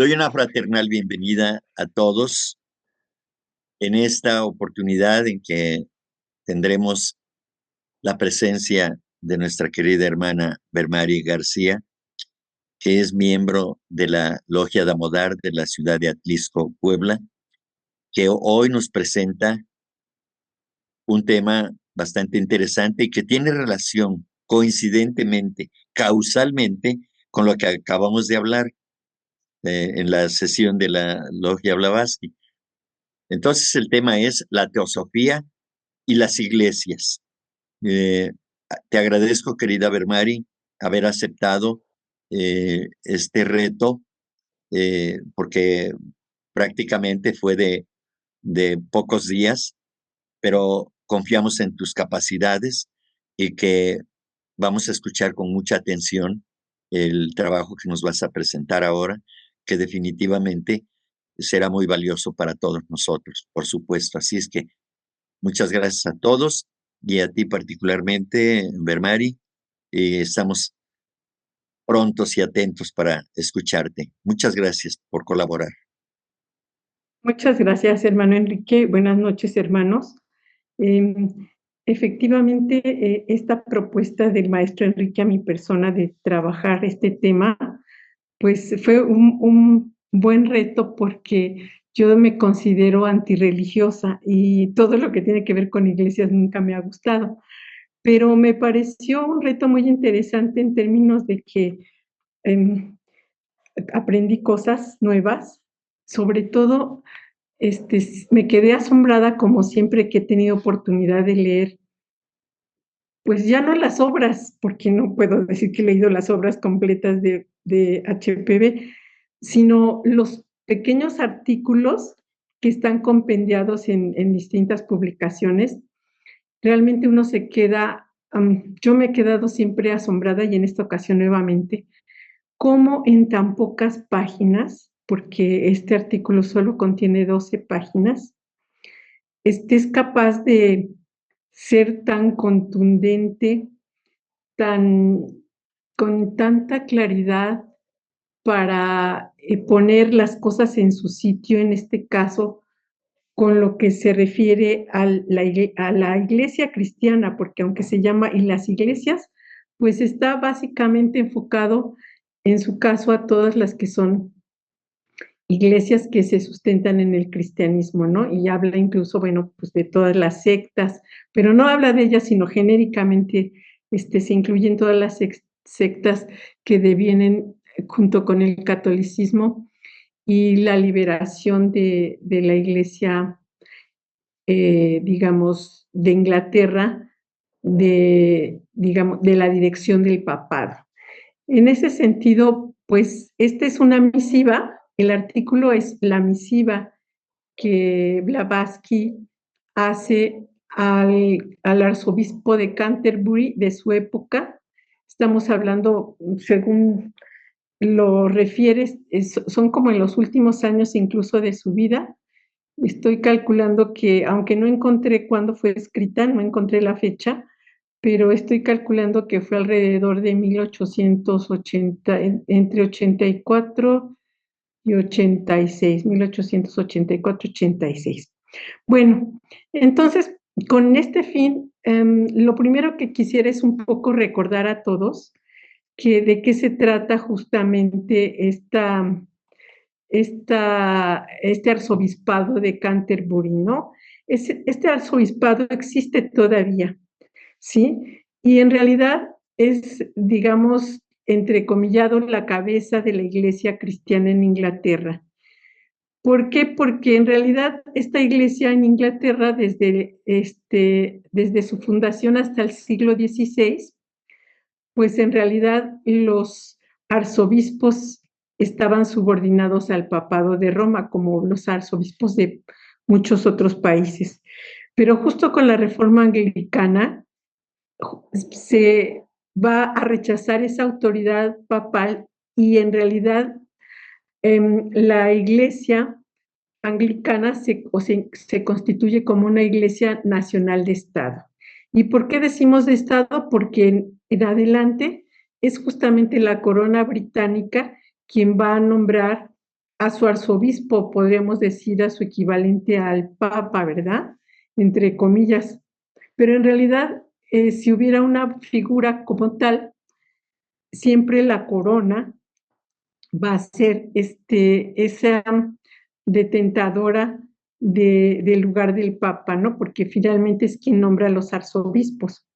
Doy una fraternal bienvenida a todos en esta oportunidad en que tendremos la presencia de nuestra querida hermana Bermari García, que es miembro de la Logia de Amodar de la ciudad de Atlisco, Puebla, que hoy nos presenta un tema bastante interesante y que tiene relación coincidentemente, causalmente, con lo que acabamos de hablar en la sesión de la Logia Blavatsky. Entonces el tema es la teosofía y las iglesias. Eh, Te agradezco, querida Bermari, haber aceptado este reto, porque prácticamente fue de pocos días, pero confiamos en tus capacidades y que vamos a escuchar con mucha atención el trabajo que nos vas a presentar ahora, que definitivamente será muy valioso para todos nosotros, por supuesto. Así es que muchas gracias a todos y a ti particularmente, Bermari. Estamos prontos y atentos para escucharte. Muchas gracias por colaborar. Muchas gracias, hermano Enrique. Buenas noches, hermanos. Em, Efectivamente, esta propuesta del maestro Enrique a mi persona de trabajar este tema, pues fue un buen reto porque yo me considero antirreligiosa y todo lo que tiene que ver con iglesias nunca me ha gustado, pero me pareció un reto muy interesante en términos de que em, aprendí cosas nuevas, sobre todo me quedé asombrada, como siempre que he tenido oportunidad de leer, pues ya no las obras, porque no puedo decir que he leído las obras completas de HPB, sino los pequeños artículos que están compendiados en distintas publicaciones. Realmente uno se queda, yo me he quedado siempre asombrada y en esta ocasión nuevamente, cómo en tan pocas páginas, porque este artículo solo contiene 12 páginas, es capaz de ser tan contundente, tan con tanta claridad para, poner las cosas en su sitio, en este caso, con lo que se refiere a la iglesia cristiana, porque aunque se llama "y las iglesias", pues está básicamente enfocado, en su caso, a todas las que son iglesias que se sustentan en el cristianismo, ¿no? Y habla incluso, bueno, pues de todas las sectas, pero no habla de ellas, sino genéricamente, se incluyen todas las sectas que devienen junto con el catolicismo y la liberación de la iglesia, digamos, de Inglaterra, digamos, de la dirección del papado. En ese sentido, pues, esta es una misiva, el artículo es la misiva que Blavatsky hace al arzobispo de Canterbury de su época. Estamos hablando, según lo refieres, son como en los últimos años incluso de su vida. Estoy calculando que, aunque no encontré cuándo fue escrita, no encontré la fecha, pero estoy calculando que fue alrededor de 1880, entre 84 y 86, 1884-86. Bueno, entonces, con este fin, lo primero que quisiera es un poco recordar a todos que de qué se trata justamente este arzobispado de Canterbury, ¿no? Este arzobispado existe todavía, ¿sí? Y en realidad es, digamos, entrecomillado, la cabeza de la iglesia cristiana en Inglaterra. ¿Por qué? Porque en realidad esta iglesia en Inglaterra, desde su fundación hasta el siglo XVI, pues en realidad los arzobispos estaban subordinados al papado de Roma, como los arzobispos de muchos otros países. Pero justo con la reforma anglicana, se va a rechazar esa autoridad papal y en realidad la iglesia anglicana se constituye como una iglesia nacional de Estado. ¿Y por qué decimos de Estado? Porque en adelante es justamente la corona británica quien va a nombrar a su arzobispo, podríamos decir a su equivalente al papa, ¿verdad? Entre comillas. Pero en realidad, si hubiera una figura como tal, siempre la corona va a ser esa detentadora del lugar del papa, ¿no? Porque finalmente es quien nombra a los arzobispos.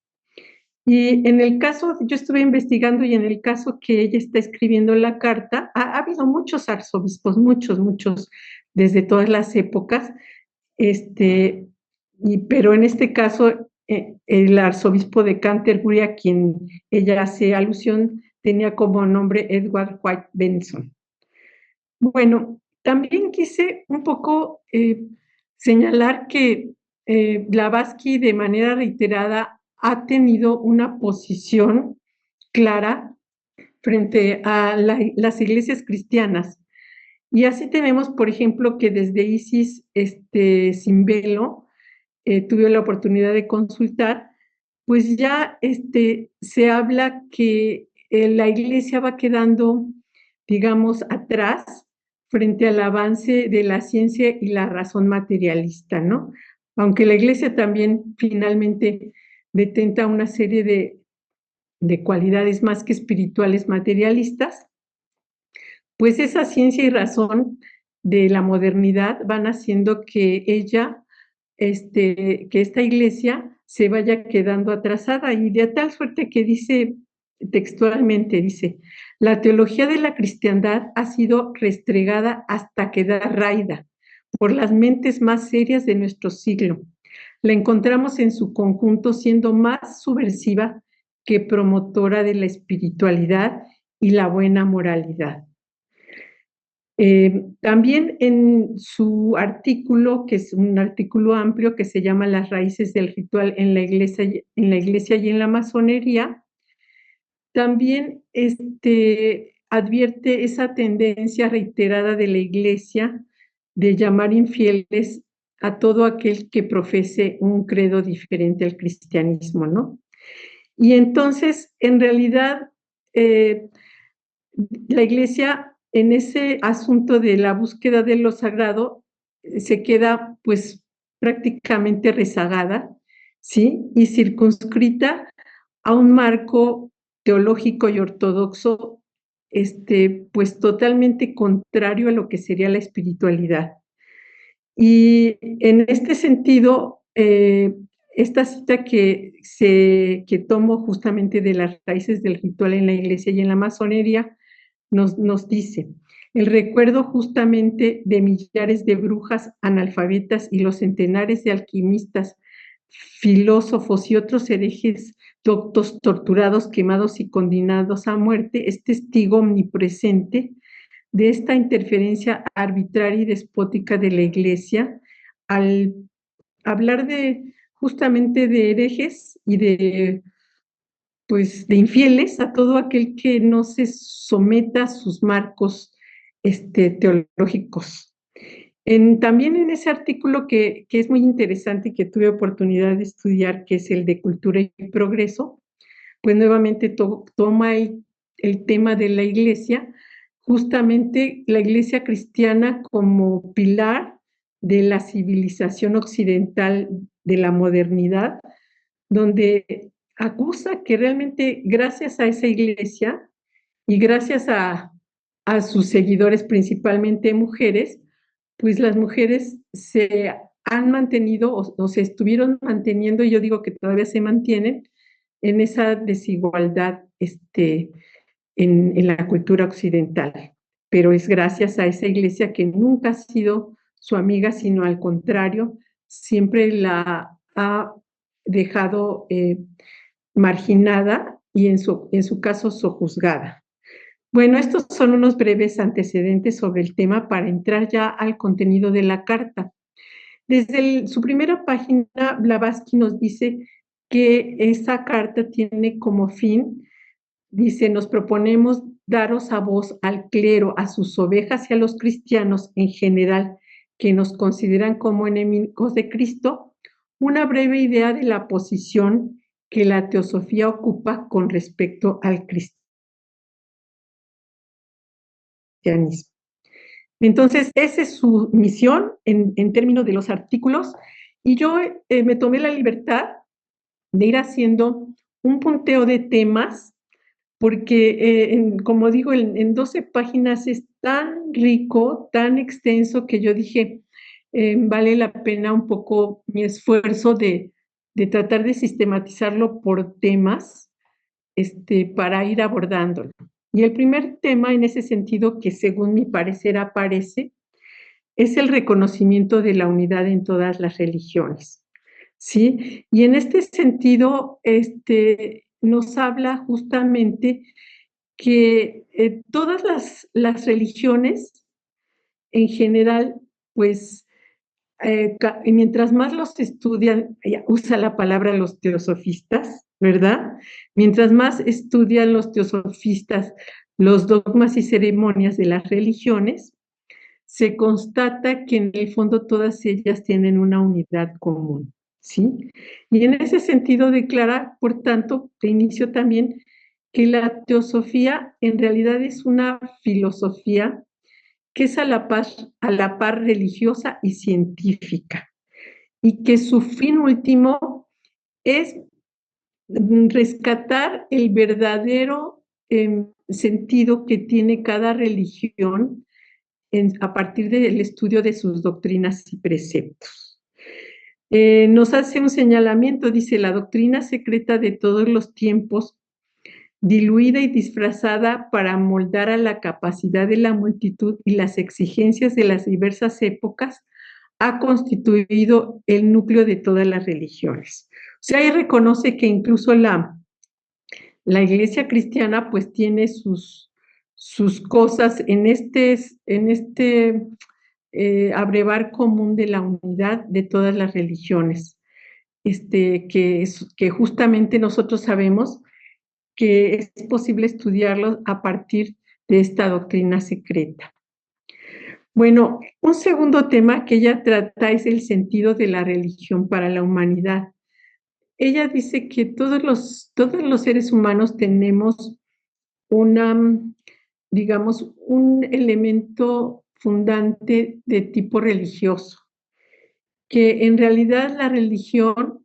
Y en el caso, yo estuve investigando y en el caso que ella está escribiendo la carta, ha habido muchos arzobispos, muchos, desde todas las épocas, pero en este caso, el arzobispo de Canterbury, a quien ella hace alusión, tenía como nombre Edward White Benson. Bueno, también quise un poco señalar que Blavatsky de manera reiterada ha tenido una posición clara frente a las iglesias cristianas. Y así tenemos, por ejemplo, que desde Isis sin velo, tuve la oportunidad de consultar, pues ya se habla que la iglesia va quedando, digamos, atrás frente al avance de la ciencia y la razón materialista, ¿no? Aunque la iglesia también finalmente detenta una serie de cualidades más que espirituales materialistas, pues esa ciencia y razón de la modernidad van haciendo que que esta iglesia se vaya quedando atrasada y de tal suerte que dice textualmente, dice, la teología de la cristiandad ha sido restregada hasta quedar raída por las mentes más serias de nuestro siglo. La encontramos en su conjunto siendo más subversiva que promotora de la espiritualidad y la buena moralidad. También en su artículo, que es un artículo amplio que se llama Las raíces del ritual en la iglesia y en la masonería, también advierte esa tendencia reiterada de la iglesia de llamar infieles a todo aquel que profese un credo diferente al cristianismo, ¿no? Y entonces, en realidad, la iglesia en ese asunto de la búsqueda de lo sagrado se queda pues prácticamente rezagada, ¿sí? Y circunscrita a un marco teológico y ortodoxo, pues totalmente contrario a lo que sería la espiritualidad. Y en este sentido, esta cita que tomo justamente de las raíces del ritual en la iglesia y en la masonería, nos dice, el recuerdo justamente de millares de brujas analfabetas y los centenares de alquimistas, filósofos y otros herejes doctos torturados, quemados y condenados a muerte es testigo omnipresente de esta interferencia arbitraria y despótica de la Iglesia al hablar justamente de herejes y pues de infieles a todo aquel que no se someta a sus marcos teológicos. También en ese artículo que es muy interesante y que tuve oportunidad de estudiar, que es el de Cultura y Progreso, pues nuevamente toma el tema de la iglesia, justamente la iglesia cristiana como pilar de la civilización occidental de la modernidad, donde acusa que realmente gracias a esa iglesia y gracias a sus seguidores, principalmente mujeres, pues las mujeres se han mantenido o se estuvieron manteniendo, y yo digo que todavía se mantienen, en esa desigualdad en la cultura occidental. Pero es gracias a esa iglesia que nunca ha sido su amiga, sino al contrario, siempre la ha dejado marginada y en su caso sojuzgada. Bueno, estos son unos breves antecedentes sobre el tema para entrar ya al contenido de la carta. Desde su primera página, Blavatsky nos dice que esa carta tiene como fin, dice, nos proponemos daros a vos, al clero, a sus ovejas y a los cristianos en general, que nos consideran como enemigos de Cristo, una breve idea de la posición que la teosofía ocupa con respecto al cristianismo. Entonces, esa es su misión en términos de los artículos, y yo me tomé la libertad de ir haciendo un punteo de temas, porque, como digo, en 12 páginas es tan rico, tan extenso, que yo dije, vale la pena un poco mi esfuerzo de tratar de sistematizarlo por temas, para ir abordándolo. Y el primer tema en ese sentido, que según mi parecer aparece, es el reconocimiento de la unidad en todas las religiones, ¿sí? Y en este sentido, nos habla justamente que todas las religiones en general, pues, mientras más los estudian, ella usa la palabra los teosofistas, ¿verdad? Mientras más estudian los teosofistas los dogmas y ceremonias de las religiones, se constata que en el fondo todas ellas tienen una unidad común, ¿sí? Y en ese sentido declara, por tanto, de inicio también, que la teosofía en realidad es una filosofía que es a la par religiosa y científica, y que su fin último es rescatar el verdadero sentido que tiene cada religión a partir del estudio de sus doctrinas y preceptos. Nos hace un señalamiento, dice, la doctrina secreta de todos los tiempos, diluida y disfrazada para moldar a la capacidad de la multitud y las exigencias de las diversas épocas, ha constituido el núcleo de todas las religiones. O sea, ahí reconoce que incluso la iglesia cristiana pues tiene sus cosas en este abrevar común de la unidad de todas las religiones, que justamente nosotros sabemos que es posible estudiarlo a partir de esta doctrina secreta. Bueno, un segundo tema que ella trata es el sentido de la religión para la humanidad. Ella dice que todos los seres humanos tenemos digamos, un elemento fundante de tipo religioso, que en realidad la religión,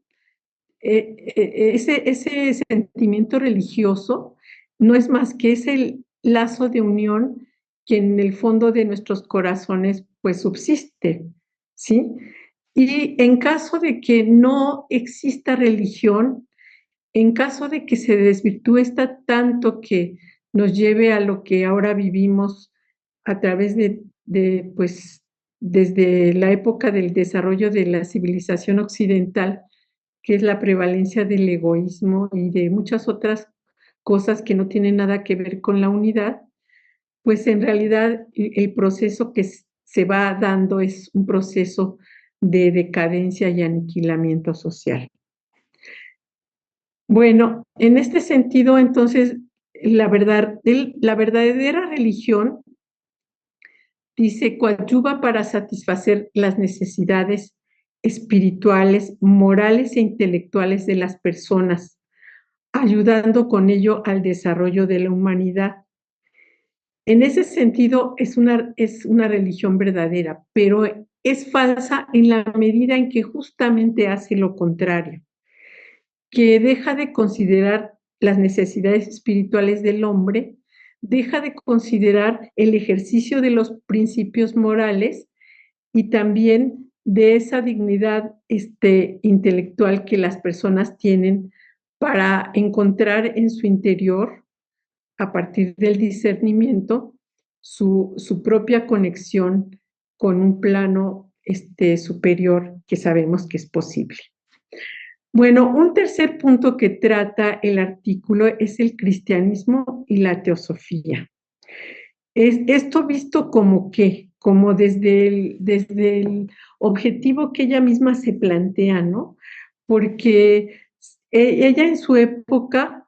ese sentimiento religioso no es más que es el lazo de unión que en el fondo de nuestros corazones pues subsiste, ¿sí? Y en caso de que no exista religión, en caso de que se desvirtúe esta tanto que nos lleve a lo que ahora vivimos a través pues, desde la época del desarrollo de la civilización occidental, que es la prevalencia del egoísmo y de muchas otras cosas que no tienen nada que ver con la unidad, pues en realidad el proceso que se va dando es un proceso de decadencia y aniquilamiento social. Bueno, en este sentido, entonces, la verdadera religión, dice, coadyuva para satisfacer las necesidades espirituales, morales e intelectuales de las personas, ayudando con ello al desarrollo de la humanidad. En ese sentido, es una religión verdadera, pero es falsa en la medida en que justamente hace lo contrario, que deja de considerar las necesidades espirituales del hombre, deja de considerar el ejercicio de los principios morales y también de esa dignidad intelectual que las personas tienen para encontrar en su interior, a partir del discernimiento, su propia conexión con un plano superior que sabemos que es posible. Bueno, un tercer punto que trata el artículo es el cristianismo y la teosofía. Es esto visto como qué, como desde el objetivo que ella misma se plantea, ¿no? Porque ella en su época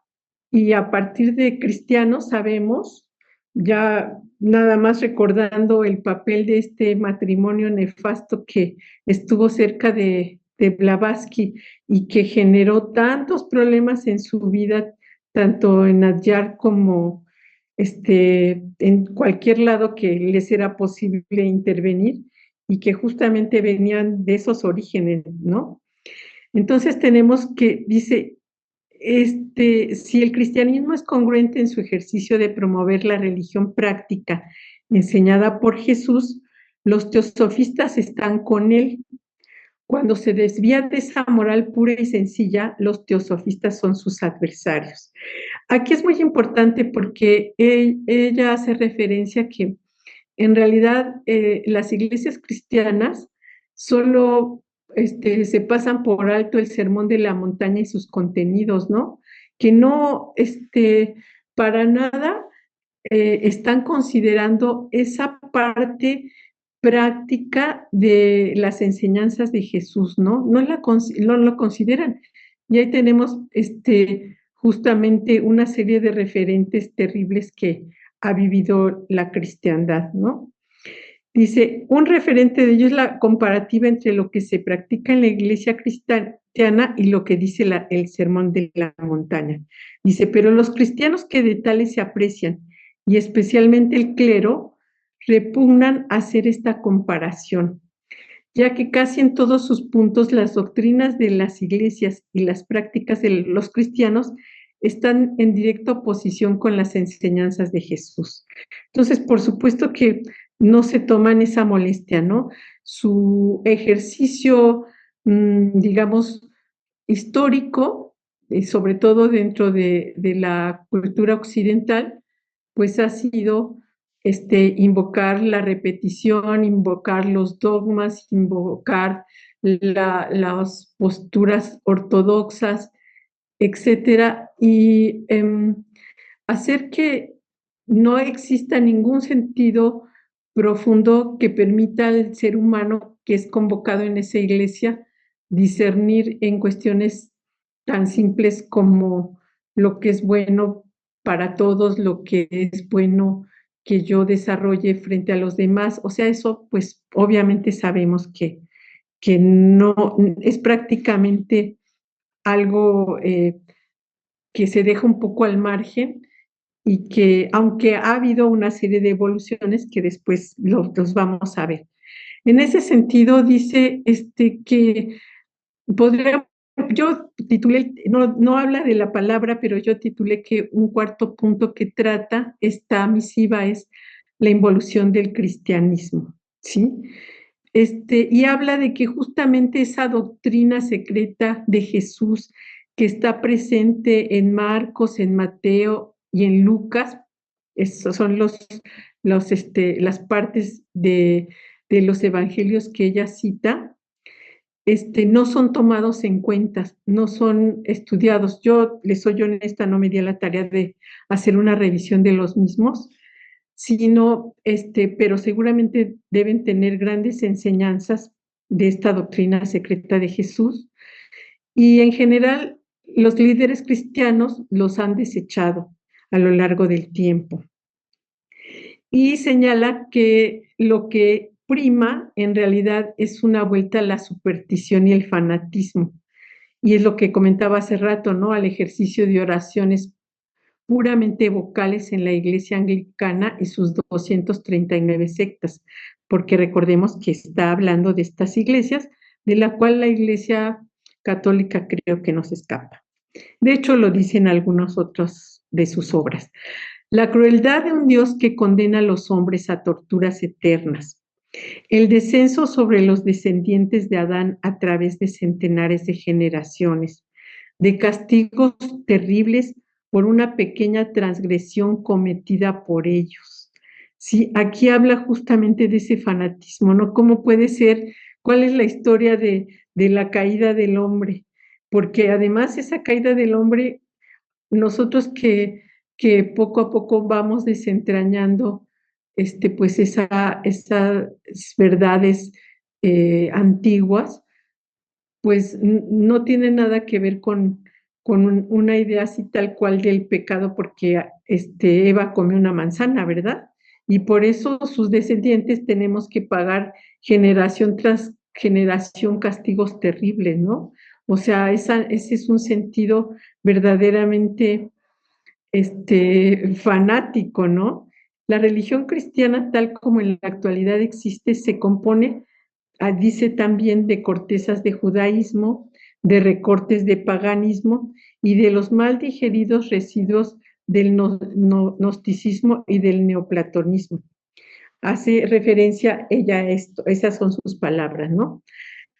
y a partir de cristianos sabemos, ya nada más recordando el papel de este matrimonio nefasto que estuvo cerca de Blavatsky y que generó tantos problemas en su vida, tanto en Adyar como en cualquier lado que les era posible intervenir y que justamente venían de esos orígenes, ¿no? Entonces tenemos que, dice, si el cristianismo es congruente en su ejercicio de promover la religión práctica enseñada por Jesús, los teosofistas están con él. Cuando se desvía de esa moral pura y sencilla, los teosofistas son sus adversarios. Aquí es muy importante porque ella hace referencia que en realidad las iglesias cristianas solo se pasan por alto el sermón de la montaña y sus contenidos, ¿no? Que no, para nada están considerando esa parte práctica de las enseñanzas de Jesús, ¿no? No lo consideran. Y ahí tenemos justamente una serie de referentes terribles que ha vivido la cristiandad, ¿no? Dice, un referente de ello es la comparativa entre lo que se practica en la iglesia cristiana y lo que dice el sermón de la montaña. Dice, pero los cristianos que de tales se aprecian, y especialmente el clero, repugnan hacer esta comparación, ya que casi en todos sus puntos las doctrinas de las iglesias y las prácticas de los cristianos están en directa oposición con las enseñanzas de Jesús. Entonces, por supuesto que no se toman esa molestia, ¿no? Su ejercicio, digamos, histórico, sobre todo dentro de la cultura occidental, pues ha sido invocar la repetición, invocar los dogmas, invocar las posturas ortodoxas, etcétera, y hacer que no exista ningún sentido profundo que permita al ser humano que es convocado en esa iglesia discernir en cuestiones tan simples como lo que es bueno para todos, lo que es bueno que yo desarrolle frente a los demás. O sea, eso pues obviamente sabemos que no es prácticamente algo que se deja un poco al margen y que aunque ha habido una serie de evoluciones que después los vamos a ver. En ese sentido, dice que podría, yo titulé, no habla de la palabra, pero yo titulé que un cuarto punto que trata esta misiva es la involución del cristianismo, ¿sí? Y habla de que justamente esa doctrina secreta de Jesús que está presente en Marcos, en Mateo y en Lucas, esos son las partes de los evangelios que ella cita, no son tomados en cuenta, no son estudiados. Yo, les soy honesta, no me di a la tarea de hacer una revisión de los mismos, sino, pero seguramente deben tener grandes enseñanzas de esta doctrina secreta de Jesús. Y en general, los líderes cristianos los han desechado a lo largo del tiempo. Y señala que lo que prima en realidad es una vuelta a la superstición y el fanatismo. Y es lo que comentaba hace rato, ¿no? Al ejercicio de oraciones puramente vocales en la Iglesia Anglicana y sus 239 sectas, porque recordemos que está hablando de estas iglesias, de la cual la Iglesia Católica creo que nos escapa. De hecho, lo dicen algunos otros de sus obras. La crueldad de un Dios que condena a los hombres a torturas eternas. El descenso sobre los descendientes de Adán a través de centenares de generaciones, de castigos terribles por una pequeña transgresión cometida por ellos. Sí, aquí habla justamente de ese fanatismo, ¿no? ¿Cómo puede ser? ¿Cuál es la historia de la caída del hombre? Porque además esa caída del hombre, nosotros que poco a poco vamos desentrañando pues esas verdades antiguas, pues no tiene nada que ver con una idea así tal cual del pecado, porque Eva comió una manzana, ¿verdad? Y por eso sus descendientes tenemos que pagar generación tras generación castigos terribles, ¿no? O sea, ese es un sentido verdaderamente fanático, ¿no? La religión cristiana, tal como en la actualidad existe, se compone, dice también, de cortezas de judaísmo, de recortes de paganismo y de los mal digeridos residuos del gnosticismo y del neoplatonismo. Hace referencia ella a esto, esas son sus palabras, ¿no?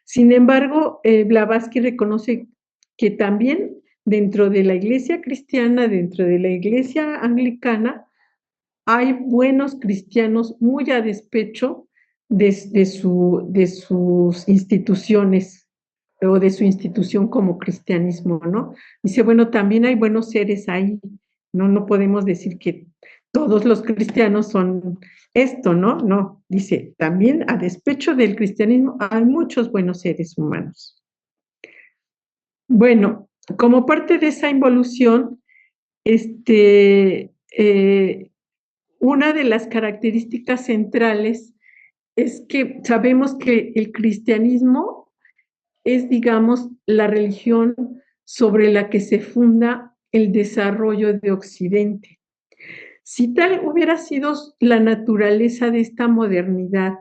Sin embargo, Blavatsky reconoce que también dentro de la iglesia cristiana, dentro de la iglesia anglicana, hay buenos cristianos muy a despecho de sus instituciones o de su institución como cristianismo, ¿no? Dice, bueno, también hay buenos seres ahí, ¿no? No podemos decir que todos los cristianos son esto, ¿no? No, dice, también a despecho del cristianismo hay muchos buenos seres humanos. Bueno, como parte de esa involución, una de las características centrales es que sabemos que el cristianismo es, digamos, la religión sobre la que se funda el desarrollo de Occidente. Si tal hubiera sido la naturaleza de esta modernidad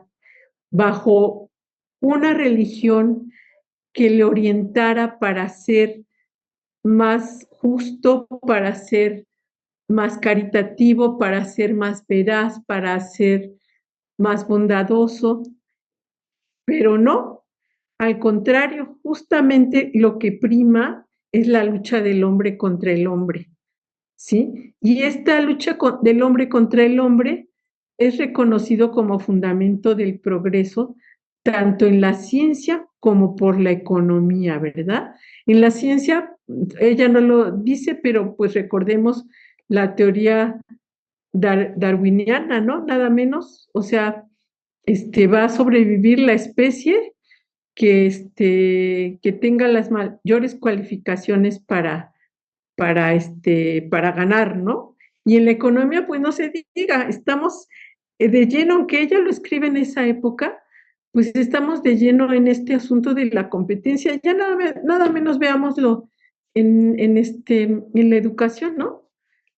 bajo una religión que le orientara para ser más justo, para ser más caritativo, para ser más veraz, para ser más bondadoso, pero no, al contrario, justamente lo que prima es la lucha del hombre contra el hombre, ¿sí? Y esta lucha del hombre contra el hombre es reconocido como fundamento del progreso, tanto en la ciencia como por la economía, ¿verdad? En la ciencia, ella no lo dice, pero pues recordemos la teoría darwiniana, ¿no? Nada menos, o sea, va a sobrevivir la especie que tenga las mayores cualificaciones para ganar, ¿no? Y en la economía, pues no se diga, estamos de lleno, aunque ella lo escribe en esa época, pues estamos de lleno en este asunto de la competencia. Ya nada menos veámoslo en la educación, ¿no?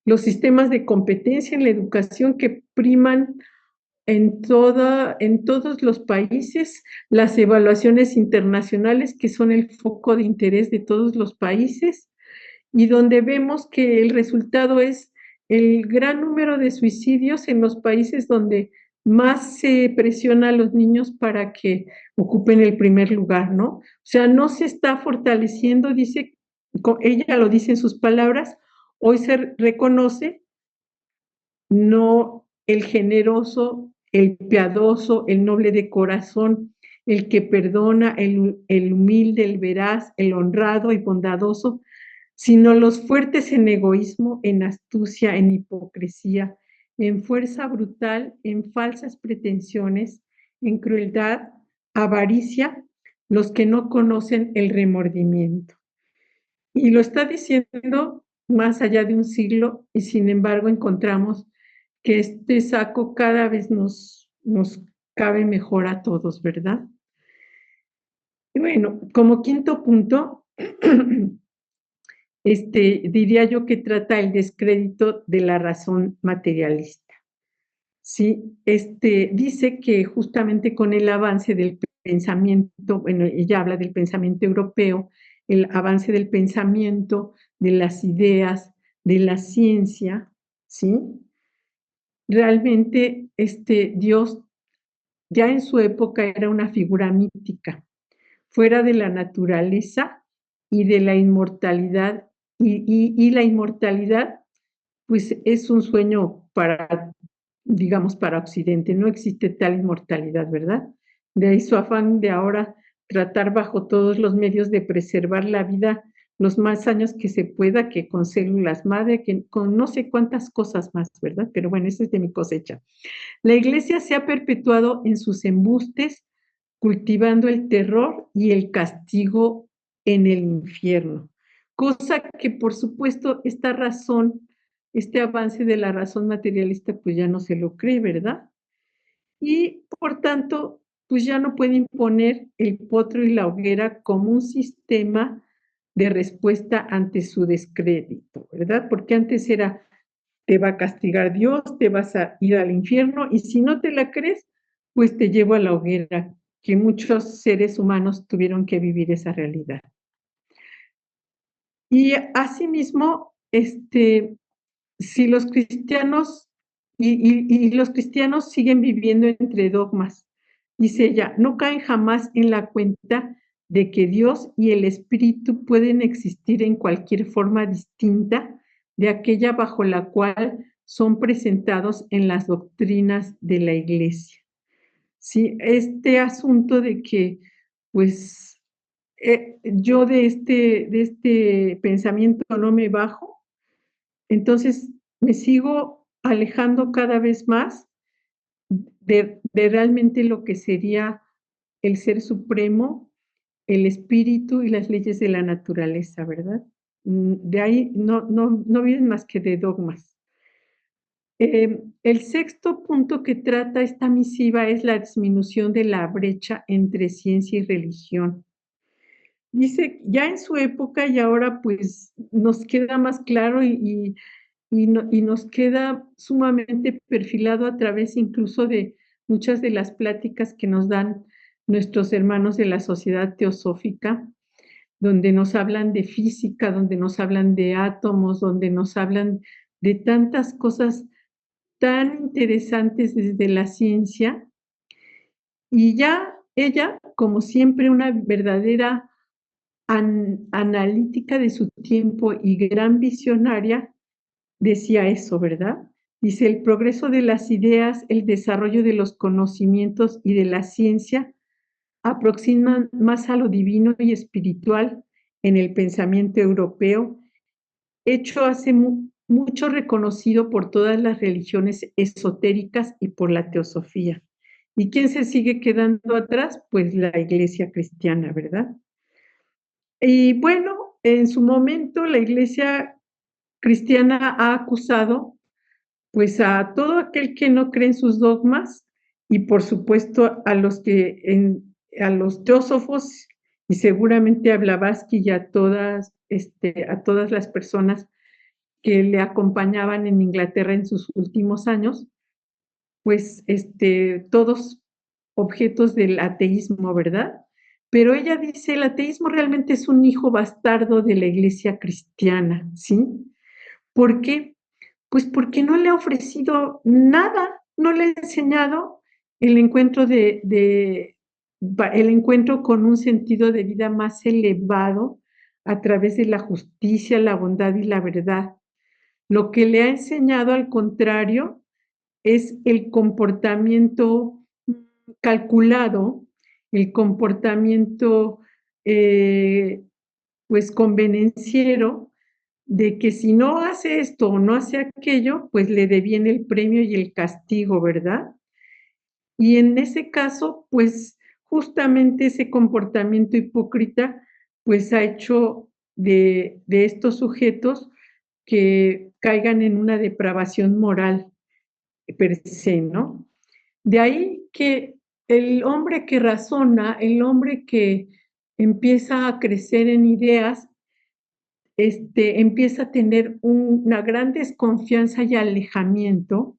Los sistemas de competencia en la educación que priman en todos los países, las evaluaciones internacionales que son el foco de interés de todos los países y donde vemos que el resultado es el gran número de suicidios en los países donde más se presiona a los niños para que ocupen el primer lugar, ¿no? O sea, no se está fortaleciendo, dice, ella lo dice en sus palabras, hoy se reconoce no el generoso, el piadoso, el noble de corazón, el que perdona, el humilde, el veraz, el honrado y bondadoso, sino los fuertes en egoísmo, en astucia, en hipocresía, en fuerza brutal, en falsas pretensiones, en crueldad, avaricia, los que no conocen el remordimiento. Y lo está diciendo más allá de un siglo y sin embargo encontramos que este saco cada vez nos cabe mejor a todos, ¿verdad? Y bueno, como quinto punto, diría yo que trata el descrédito de la razón materialista. Sí, dice que justamente con el avance del pensamiento, bueno, ella habla del pensamiento europeo, el avance del pensamiento, de las ideas, de la ciencia, ¿sí? Realmente Dios ya en su época era una figura mítica, fuera de la naturaleza y de la inmortalidad, y la inmortalidad pues es un sueño para, digamos, para Occidente, no existe tal inmortalidad, ¿verdad? De ahí su afán de ahora tratar bajo todos los medios de preservar la vida los más años que se pueda, que con células madre, que con no sé cuántas cosas más, ¿verdad? Pero bueno, eso es de mi cosecha. La iglesia se ha perpetuado en sus embustes, cultivando el terror y el castigo en el infierno, cosa que por supuesto esta razón, este avance de la razón materialista, pues ya no se lo cree, ¿verdad? Y por tanto, pues ya no puede imponer el potro y la hoguera como un sistema de respuesta ante su descrédito, ¿verdad? Porque antes era, te va a castigar Dios, te vas a ir al infierno, y si no te la crees, pues te llevo a la hoguera, que muchos seres humanos tuvieron que vivir esa realidad. Y asimismo, si los cristianos y los cristianos siguen viviendo entre dogmas, dice ella, no caen jamás en la cuenta de que Dios y el Espíritu pueden existir en cualquier forma distinta de aquella bajo la cual son presentados en las doctrinas de la Iglesia. Sí, este asunto de que, pues, yo de este pensamiento no me bajo, entonces me sigo alejando cada vez más de realmente lo que sería el ser supremo, el espíritu y las leyes de la naturaleza, ¿verdad? De ahí no viven más que de dogmas. El sexto punto que trata esta misiva es la disminución de la brecha entre ciencia y religión. Dice, ya en su época y ahora pues nos queda más claro y nos queda sumamente perfilado a través incluso de muchas de las pláticas que nos dan nuestros hermanos de la Sociedad Teosófica, donde nos hablan de física, donde nos hablan de átomos, donde nos hablan de tantas cosas tan interesantes desde la ciencia. Y ya ella, como siempre, una verdadera analítica de su tiempo y gran visionaria, decía eso, ¿verdad? Dice, el progreso de las ideas, el desarrollo de los conocimientos y de la ciencia aproximan más a lo divino y espiritual en el pensamiento europeo, hecho hace mucho reconocido por todas las religiones esotéricas y por la teosofía. ¿Y quién se sigue quedando atrás? Pues la Iglesia cristiana, ¿verdad? Y bueno, en su momento la Iglesia cristiana ha acusado pues a todo aquel que no cree en sus dogmas y por supuesto a los teósofos y seguramente a Blavatsky y a todas las personas que le acompañaban en Inglaterra en sus últimos años, pues todos objetos del ateísmo, ¿verdad? Pero ella dice, el ateísmo realmente es un hijo bastardo de la Iglesia cristiana, ¿sí? ¿Por qué? Pues porque no le ha ofrecido nada, no le ha enseñado el encuentro el encuentro con un sentido de vida más elevado a través de la justicia, la bondad y la verdad. Lo que le ha enseñado, al contrario, es el comportamiento calculado, el comportamiento pues convenenciero, de que si no hace esto o no hace aquello, pues le deviene el premio y el castigo, ¿verdad? Y en ese caso, pues justamente ese comportamiento hipócrita, pues ha hecho de estos sujetos que caigan en una depravación moral per se, ¿no? De ahí que el hombre que razona, el hombre que empieza a crecer en ideas, empieza a tener una gran desconfianza y alejamiento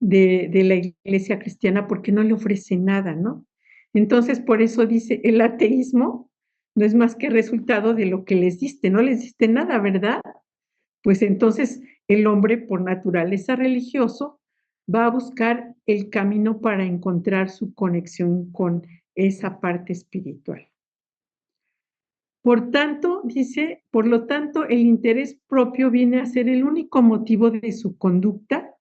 de la iglesia cristiana porque no le ofrece nada, ¿no? Entonces, por eso dice, el ateísmo no es más que resultado de lo que les diste, no les diste nada, ¿verdad? Pues entonces el hombre, por naturaleza religioso, va a buscar el camino para encontrar su conexión con esa parte espiritual. Por tanto, dice, por lo tanto, el interés propio viene a ser el único motivo de su conducta.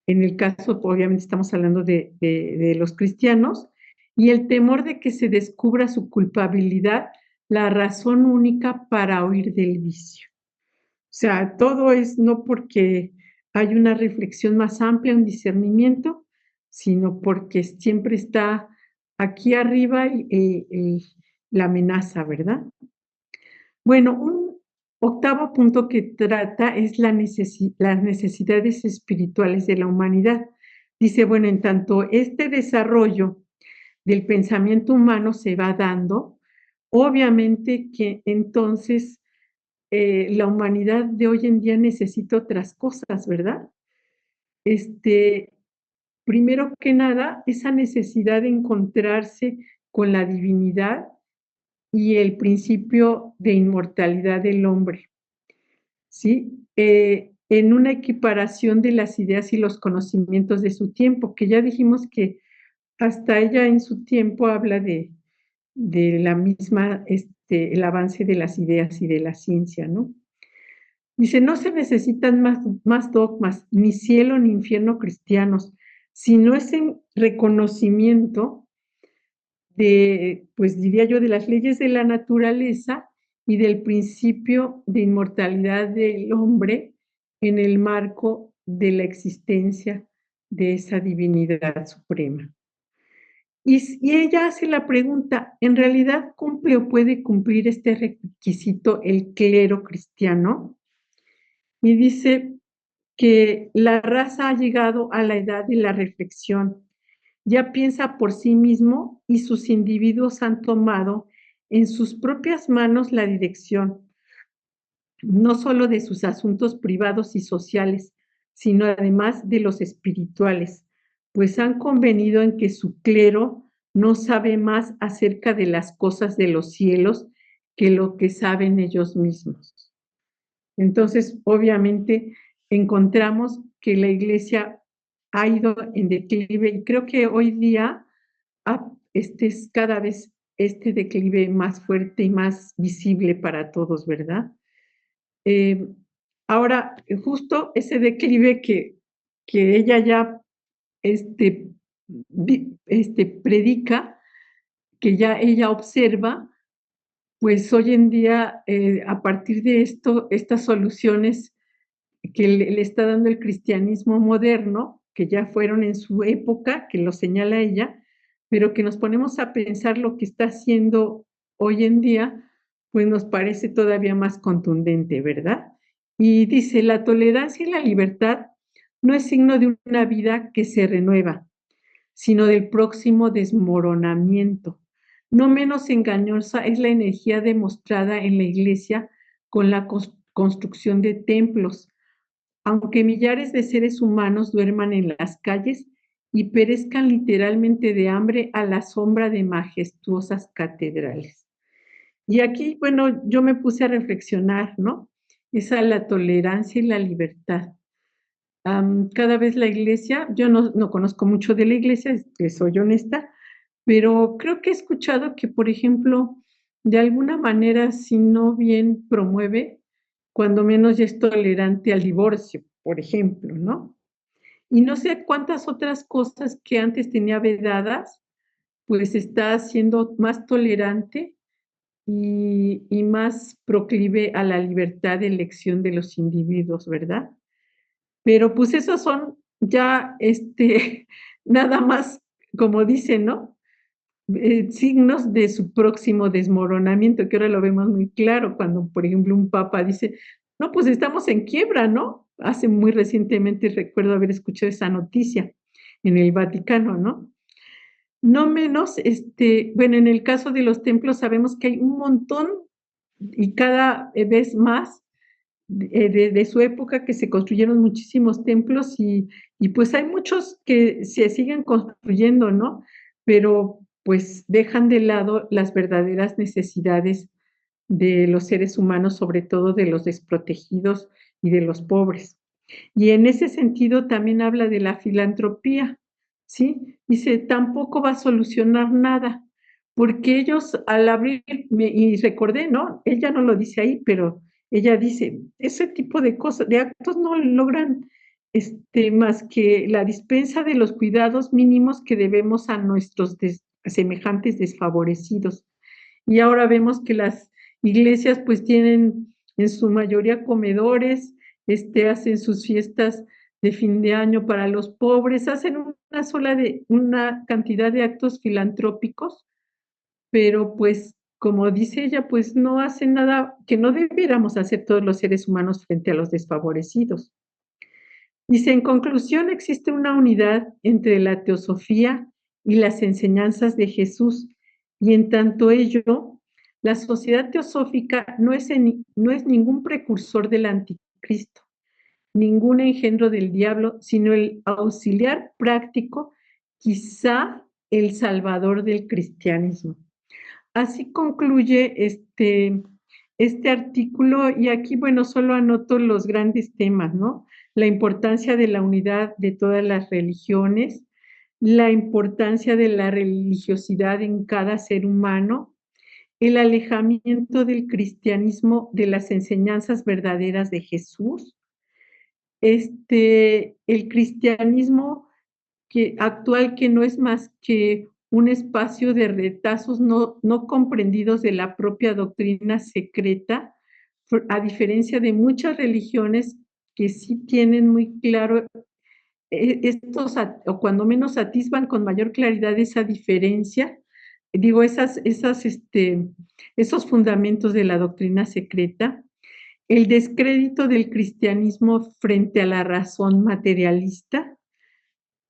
En el caso, obviamente, estamos hablando de los cristianos, y el temor de que se descubra su culpabilidad, la razón única para huir del vicio. O sea, todo es no porque hay una reflexión más amplia, un discernimiento, sino porque siempre está aquí arriba la amenaza, ¿verdad? Bueno, un octavo punto que trata es las necesidades espirituales de la humanidad. Dice, bueno, en tanto este desarrollo del pensamiento humano se va dando, obviamente que entonces la humanidad de hoy en día necesita otras cosas, ¿verdad? Este, primero que nada, esa necesidad de encontrarse con la divinidad y el principio de inmortalidad del hombre, ¿sí? En una equiparación de las ideas y los conocimientos de su tiempo, que ya dijimos que hasta ella en su tiempo habla de la misma, el avance de las ideas y de la ciencia, ¿no? Dice, no se necesitan más dogmas, ni cielo ni infierno cristianos, sino ese reconocimiento de, pues diría yo, de las leyes de la naturaleza y del principio de inmortalidad del hombre en el marco de la existencia de esa divinidad suprema. Y ella hace la pregunta, ¿en realidad cumple o puede cumplir este requisito el clero cristiano? Y dice que la raza ha llegado a la edad de la reflexión, ya piensa por sí mismo y sus individuos han tomado en sus propias manos la dirección, no solo de sus asuntos privados y sociales, sino además de los espirituales, pues han convenido en que su clero no sabe más acerca de las cosas de los cielos que lo que saben ellos mismos. Entonces, obviamente, encontramos que la iglesia ha ido en declive y creo que hoy día es cada vez este declive más fuerte y más visible para todos, ¿verdad? Eh, ahora, justo ese declive que ella ya este, predica, que ya ella observa, pues hoy en día, a partir de esto, estas soluciones que le está dando el cristianismo moderno, que ya fueron en su época, que lo señala ella, pero que nos ponemos a pensar lo que está haciendo hoy en día, pues nos parece todavía más contundente, ¿verdad? Y dice, la tolerancia y la libertad no es signo de una vida que se renueva, sino del próximo desmoronamiento. No menos engañosa es la energía demostrada en la iglesia con la construcción de templos, aunque millares de seres humanos duerman en las calles y perezcan literalmente de hambre a la sombra de majestuosas catedrales. Y aquí, bueno, yo me puse a reflexionar, ¿no? Esa la tolerancia y la libertad. Cada vez la iglesia, yo no conozco mucho de la iglesia, soy honesta, pero creo que he escuchado que, por ejemplo, de alguna manera, si no bien promueve, cuando menos ya es tolerante al divorcio, por ejemplo, ¿no? Y no sé cuántas otras cosas que antes tenía vedadas, pues está siendo más tolerante y más proclive a la libertad de elección de los individuos, ¿verdad? Pero pues esos son ya, nada más, como dicen, ¿no? Signos de su próximo desmoronamiento, que ahora lo vemos muy claro cuando, por ejemplo, un papa dice, no, pues estamos en quiebra, ¿no? Hace muy recientemente recuerdo haber escuchado esa noticia en el Vaticano, ¿no? No menos, bueno, en el caso de los templos sabemos que hay un montón y cada vez más de su época que se construyeron muchísimos templos y pues hay muchos que se siguen construyendo, ¿no? Pero pues dejan de lado las verdaderas necesidades de los seres humanos, sobre todo de los desprotegidos y de los pobres. Y en ese sentido también habla de la filantropía, ¿sí? Dice, tampoco va a solucionar nada, porque ellos al abrir, y recordé, ¿no? Ella no lo dice ahí, pero ella dice, ese tipo de cosas, de actos no logran más que la dispensa de los cuidados mínimos que debemos a nuestros semejantes desfavorecidos. Y ahora vemos que las iglesias pues tienen en su mayoría comedores, hacen sus fiestas de fin de año para los pobres, hacen una cantidad de actos filantrópicos, pero pues como dice ella, pues no hacen nada que no debiéramos hacer todos los seres humanos frente a los desfavorecidos. Dice, en conclusión, existe una unidad entre la teosofía y las enseñanzas de Jesús, y en tanto ello, La sociedad teosófica no es ningún precursor del anticristo, ningún engendro del diablo, sino el auxiliar práctico, quizá el salvador del cristianismo. Así concluye este artículo y aquí, bueno, solo anoto los grandes temas, ¿no? La importancia de la unidad de todas las religiones, la importancia de la religiosidad en cada ser humano, el alejamiento del cristianismo de las enseñanzas verdaderas de Jesús, el cristianismo actual que no es más que un espacio de retazos no comprendidos de la propia doctrina secreta, a diferencia de muchas religiones que sí tienen muy claro o cuando menos atisban con mayor claridad esa diferencia, digo, esos fundamentos de la doctrina secreta, el descrédito del cristianismo frente a la razón materialista,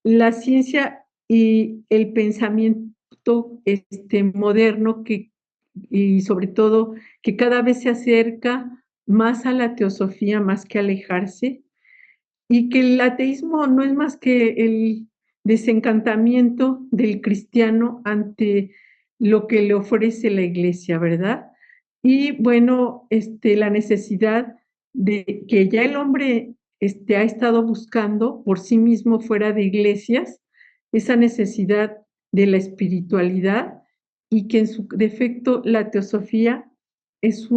la ciencia y el pensamiento moderno y sobre todo que cada vez se acerca más a la teosofía, más que alejarse, y que el ateísmo no es más que el desencantamiento del cristiano ante lo que le ofrece la iglesia, ¿verdad? Y bueno, la necesidad de que ya el hombre ha estado buscando por sí mismo fuera de iglesias, esa necesidad de la espiritualidad y que en su defecto la teosofía es,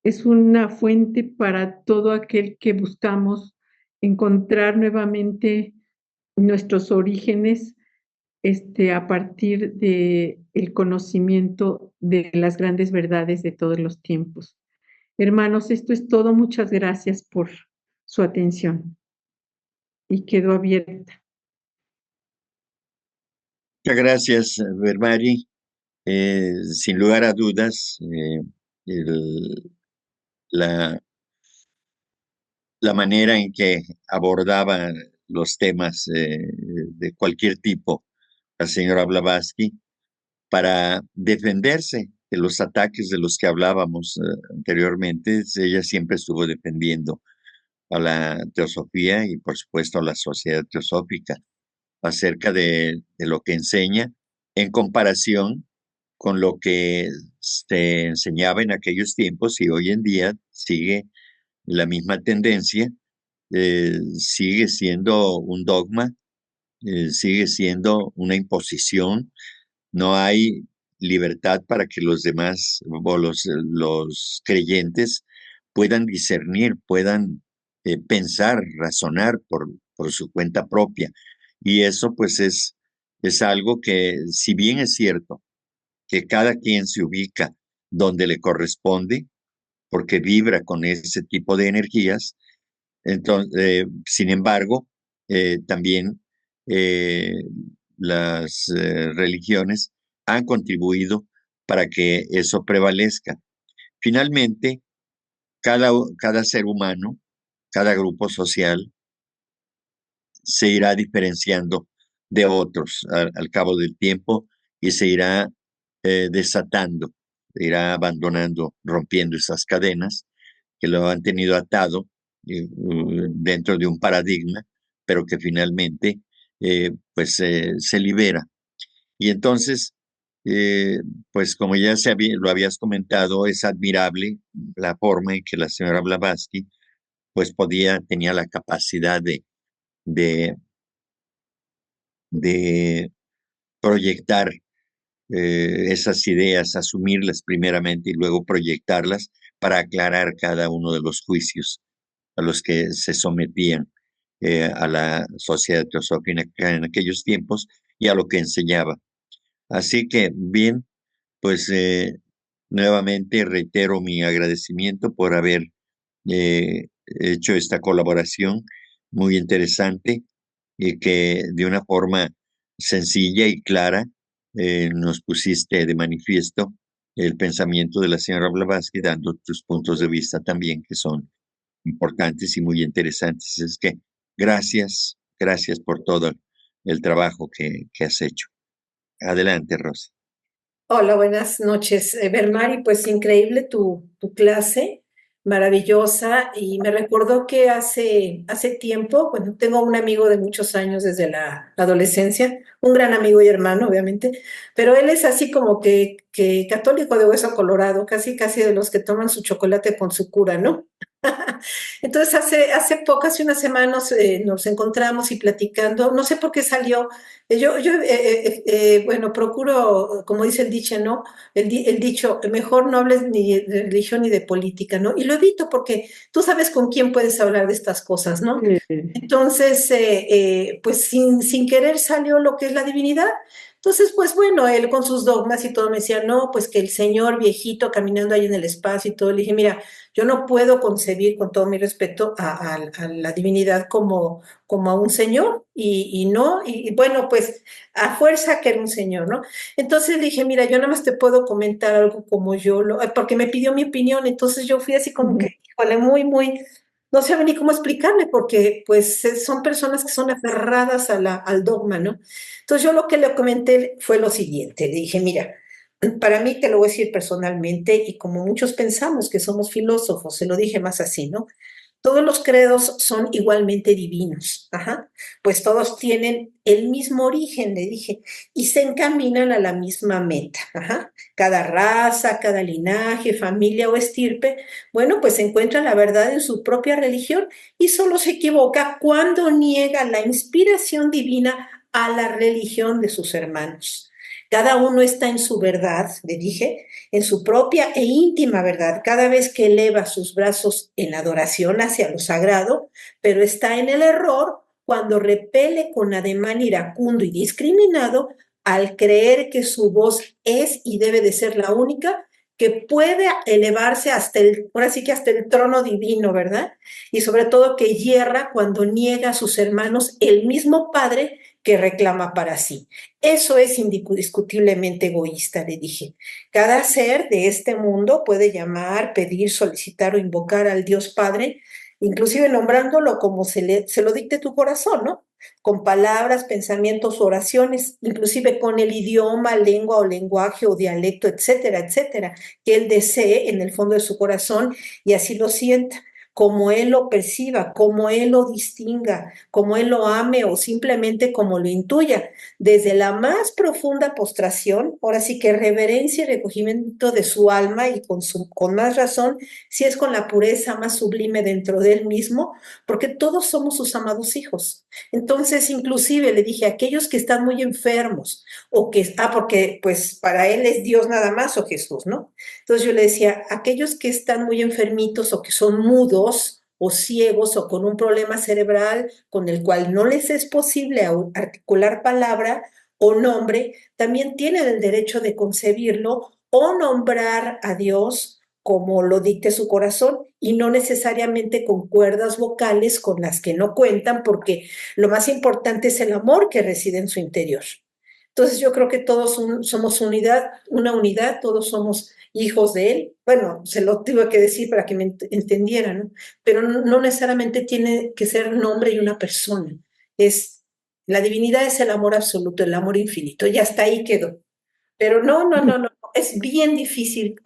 es una fuente para todo aquel que buscamos encontrar nuevamente nuestros orígenes a partir de el conocimiento de las grandes verdades de todos los tiempos. Hermanos, esto es todo. Muchas gracias por su atención y quedo abierta. Muchas gracias, Vermari. Sin lugar a dudas, la, la manera en que abordaba los temas de cualquier tipo la señora Blavatsky para defenderse de los ataques de los que hablábamos anteriormente, ella siempre estuvo defendiendo a la teosofía y por supuesto a la sociedad teosófica acerca de lo que enseña en comparación con lo que se enseñaba en aquellos tiempos y hoy en día sigue la misma tendencia, sigue siendo un dogma, sigue siendo una imposición. No hay libertad para que los demás o los creyentes puedan discernir, puedan pensar, razonar por su cuenta propia. Y eso pues es algo que, si bien es cierto que cada quien se ubica donde le corresponde, porque vibra con ese tipo de energías, entonces, sin embargo, también eh, las religiones han contribuido para que eso prevalezca. Finalmente, cada ser humano, cada grupo social se irá diferenciando de otros al cabo del tiempo y se irá desatando, irá abandonando, rompiendo esas cadenas que lo han tenido atado dentro de un paradigma, pero que finalmente pues se libera. Y entonces, eh, pues como ya lo habías comentado, es admirable la forma en que la señora Blavatsky pues tenía la capacidad de, de proyectar esas ideas, asumirlas primeramente y luego proyectarlas para aclarar cada uno de los juicios a los que se sometían a la sociedad teosófica en aquellos tiempos y a lo que enseñaba. Así que, bien, pues nuevamente reitero mi agradecimiento por haber hecho esta colaboración muy interesante y que de una forma sencilla y clara nos pusiste de manifiesto el pensamiento de la señora Blavatsky, dando tus puntos de vista también, que son importantes y muy interesantes. Es que gracias por todo el trabajo que has hecho. Adelante, Rosy. Hola, buenas noches, Bermari. Pues increíble tu clase, maravillosa. Y me recordó que hace tiempo, bueno, tengo un amigo de muchos años desde la adolescencia, un gran amigo y hermano, obviamente, pero él es así como que católico de hueso colorado, casi casi de los que toman su chocolate con su cura, ¿no? Entonces, hace poco, hace unas semanas, nos encontramos y platicando, no sé por qué salió. Bueno, procuro, como dice el dicho, ¿no? El dicho, mejor no hables ni de religión ni de política, ¿no? Y lo evito porque tú sabes con quién puedes hablar de estas cosas, ¿no? Entonces, pues sin querer salió lo que es la divinidad. Entonces, pues bueno, él con sus dogmas y todo me decía, no, pues que el señor viejito caminando ahí en el espacio y todo. Le dije, mira, yo no puedo concebir, con todo mi respeto, a la divinidad como a un señor y no, y bueno, pues a fuerza que era un señor, ¿no? Entonces le dije, mira, yo nada más te puedo comentar algo como porque me pidió mi opinión. Entonces yo fui así como que, híjole, no sé ni cómo explicarle, porque pues son personas que son aferradas al dogma, ¿no? Entonces yo lo que le comenté fue lo siguiente, le dije, mira, para mí te lo voy a decir personalmente y como muchos pensamos que somos filósofos, se lo dije más así, ¿no? Todos los credos son igualmente divinos, ajá, pues todos tienen el mismo origen, le dije, y se encaminan a la misma meta, ajá. Cada raza, cada linaje, familia o estirpe, bueno, pues encuentra la verdad en su propia religión y solo se equivoca cuando niega la inspiración divina a la religión de sus hermanos. Cada uno está en su verdad, le dije, en su propia e íntima verdad, cada vez que eleva sus brazos en adoración hacia lo sagrado, pero está en el error cuando repele con ademán iracundo y discriminado al creer que su voz es y debe de ser la única que puede elevarse ahora sí que hasta el trono divino, ¿verdad? Y sobre todo que hierra cuando niega a sus hermanos el mismo Padre que reclama para sí. Eso es indiscutiblemente egoísta, le dije. Cada ser de este mundo puede llamar, pedir, solicitar o invocar al Dios Padre, inclusive nombrándolo como se lo dicte tu corazón, ¿no? Con palabras, pensamientos, oraciones, inclusive con el idioma, lengua o lenguaje o dialecto, etcétera, etcétera, que él desee en el fondo de su corazón y así lo sienta, como él lo perciba, como él lo distinga, como él lo ame o simplemente como lo intuya, desde la más profunda postración, ahora sí que reverencia y recogimiento de su alma y con más razón, si es con la pureza más sublime dentro de él mismo, porque todos somos sus amados hijos. Entonces, inclusive le dije a aquellos que están muy enfermos porque pues para él es Dios nada más o Jesús, ¿no? Entonces yo le decía, aquellos que están muy enfermitos o que son mudos, o ciegos o con un problema cerebral con el cual no les es posible articular palabra o nombre, también tienen el derecho de concebirlo o nombrar a Dios como lo dicte su corazón y no necesariamente con cuerdas vocales con las que no cuentan, porque lo más importante es el amor que reside en su interior. Entonces yo creo que todos somos una unidad, todos somos hijos de él. Bueno, se lo tuve que decir para que me entendieran, ¿no? Pero no necesariamente tiene que ser nombre y una persona. La divinidad es el amor absoluto, el amor infinito, y hasta ahí quedó. Pero no, es bien difícil.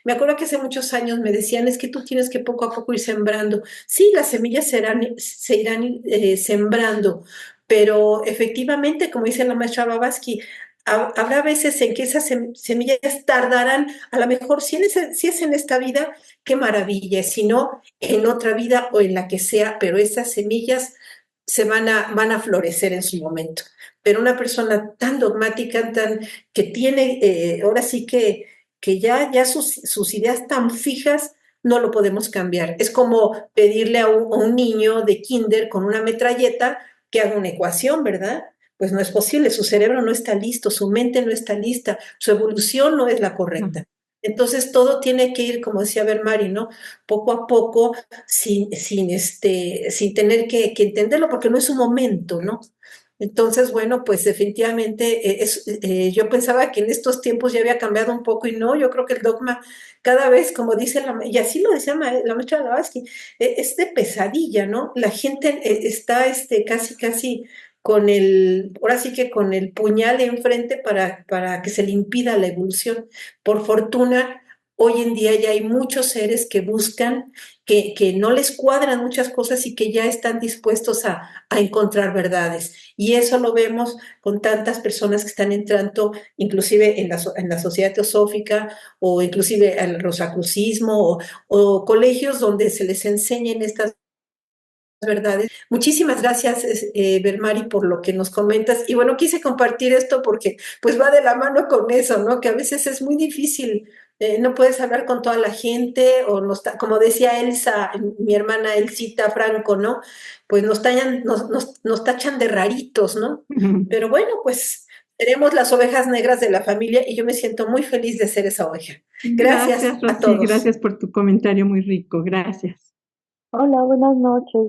Me acuerdo que hace muchos años me decían, es que tú tienes que poco a poco ir sembrando. Sí, las semillas se irán sembrando, pero efectivamente, como dice la maestra Blavatsky, habrá veces en que esas semillas tardarán, a lo mejor si es en esta vida, qué maravilla, si no, en otra vida o en la que sea, pero esas semillas van a florecer en su momento. Pero una persona tan dogmática, que tiene, ahora sí que ya sus ideas tan fijas, no lo podemos cambiar. Es como pedirle a un niño de kinder con una metralleta que haga una ecuación, ¿verdad? Pues no es posible, su cerebro no está listo, su mente no está lista, su evolución no es la correcta. Entonces todo tiene que ir, como decía Bermari, ¿no? Poco a poco, sin tener que entenderlo, porque no es su momento, ¿no? Entonces, bueno, pues definitivamente yo pensaba que en estos tiempos ya había cambiado un poco y no, yo creo que el dogma cada vez, como dice y así lo decía la maestra Blavatsky, es de pesadilla, ¿no? La gente está casi, casi ahora sí que con el puñal enfrente para que se le impida la evolución. Por fortuna, hoy en día ya hay muchos seres que buscan, que no les cuadran muchas cosas y que ya están dispuestos a encontrar verdades. Y eso lo vemos con tantas personas que están entrando, inclusive en la sociedad teosófica o inclusive al rosacrucismo o colegios donde se les enseñen estas verdades. Muchísimas gracias, Bermari, por lo que nos comentas. Y bueno, quise compartir esto porque pues va de la mano con eso, ¿no? Que a veces es muy difícil, no puedes hablar con toda la gente o como decía Elsa, mi hermana Elsita Franco, ¿no? Pues nos tachan de raritos, ¿no? Pero bueno, pues seremos las ovejas negras de la familia y yo me siento muy feliz de ser esa oveja. Gracias Gracias, a Rosy, todos. gracias por tu comentario muy rico, gracias. Hola, buenas noches,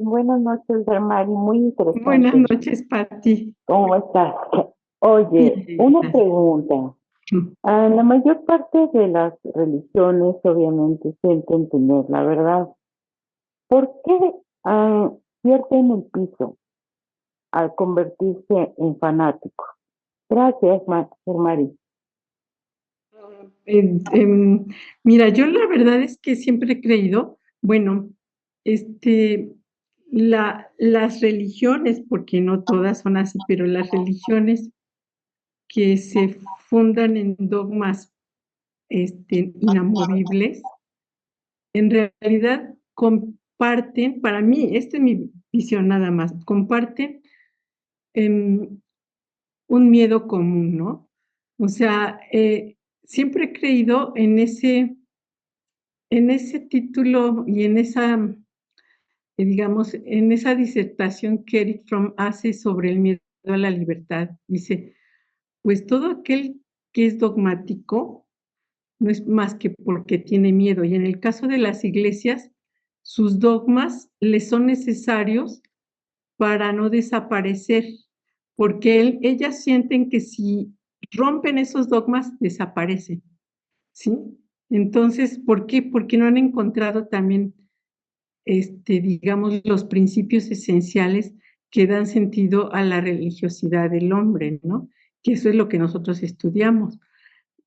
Bermari, muy Buenas interesante. noches, Pati. ¿Cómo estás? Oye, Bien, una gracias. pregunta. La mayor parte de las religiones obviamente sienten tener la verdad. ¿Por qué pierden el piso al convertirse en fanáticos? Gracias, Bermari. Eh, em, Mira, yo la verdad es que siempre he creído, bueno, este, las religiones, porque no todas son así, pero las religiones que se fundan en dogmas inamovibles, en realidad comparten, para mí, esta es mi visión nada más, comparten un miedo común, ¿no? O sea, siempre he creído en ese título y en esa, digamos, en esa disertación que Eric Fromm hace sobre el miedo a la libertad. Dice, pues todo aquel que es dogmático no es más que porque tiene miedo. Y en el caso de las iglesias, sus dogmas les son necesarios para no desaparecer, porque ellas sienten que si rompen esos dogmas, desaparecen, ¿sí? Entonces, ¿por qué? Porque no han encontrado también, digamos, los principios esenciales que dan sentido a la religiosidad del hombre, ¿no? Que eso es lo que nosotros estudiamos.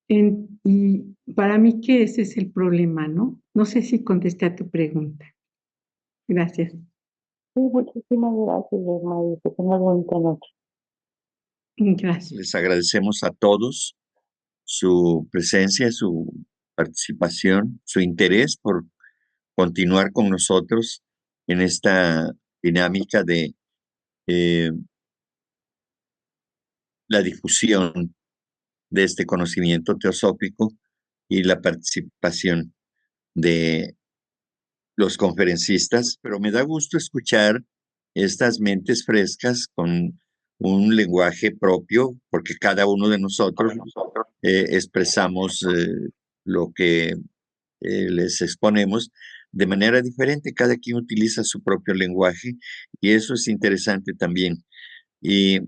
Y para mí que ese es el problema, ¿no? No sé si contesté a tu pregunta. Gracias. Sí, muchísimas gracias, Bermari. Que tengas bonita noche. Gracias. Les agradecemos a todos su presencia, su participación, su interés por continuar con nosotros en esta dinámica de la difusión de este conocimiento teosófico y la participación de los conferencistas, pero me da gusto escuchar estas mentes frescas con un lenguaje propio, porque cada uno de nosotros expresamos lo que les exponemos de manera diferente. Cada quien utiliza su propio lenguaje y eso es interesante también. Y,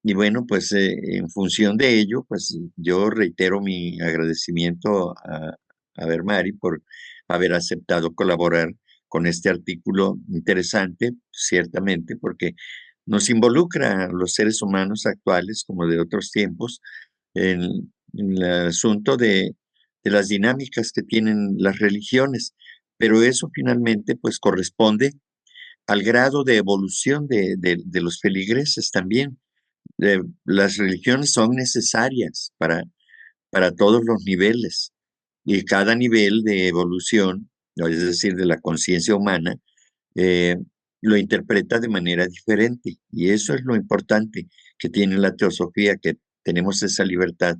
y bueno, pues en función de ello, pues yo reitero mi agradecimiento a Bermari por haber aceptado colaborar con este artículo interesante, ciertamente, porque nos involucra a los seres humanos actuales como de otros tiempos en el asunto de las dinámicas que tienen las religiones, pero eso finalmente pues corresponde al grado de evolución de los feligreses también. Las religiones son necesarias para todos los niveles y cada nivel de evolución, es decir, de la conciencia humana, eh, lo interpreta de manera diferente. Y eso es lo importante que tiene la teosofía, que tenemos esa libertad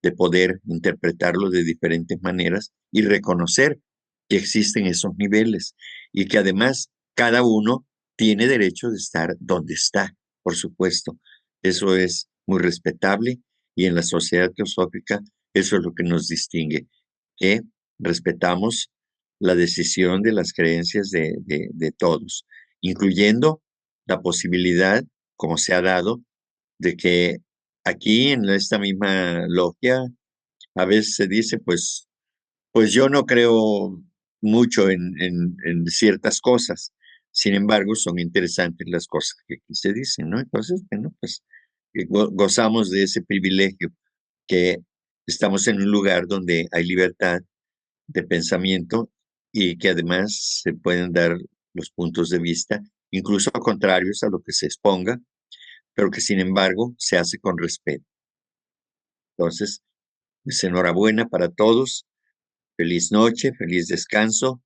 de poder interpretarlo de diferentes maneras y reconocer que existen esos niveles y que además cada uno tiene derecho de estar donde está, por supuesto. Eso es muy respetable y en la sociedad teosófica eso es lo que nos distingue, que respetamos la decisión de las creencias de todos, incluyendo la posibilidad, como se ha dado, de que aquí en esta misma logia a veces se dice, pues yo no creo mucho en ciertas cosas, Sin embargo, son interesantes las cosas que aquí se dicen, ¿no? Entonces, bueno, pues gozamos de ese privilegio que estamos en un lugar donde hay libertad de pensamiento y que además se pueden dar los puntos de vista, incluso contrarios a lo que se exponga, pero que sin embargo se hace con respeto. Entonces, pues enhorabuena para todos, feliz noche, feliz descanso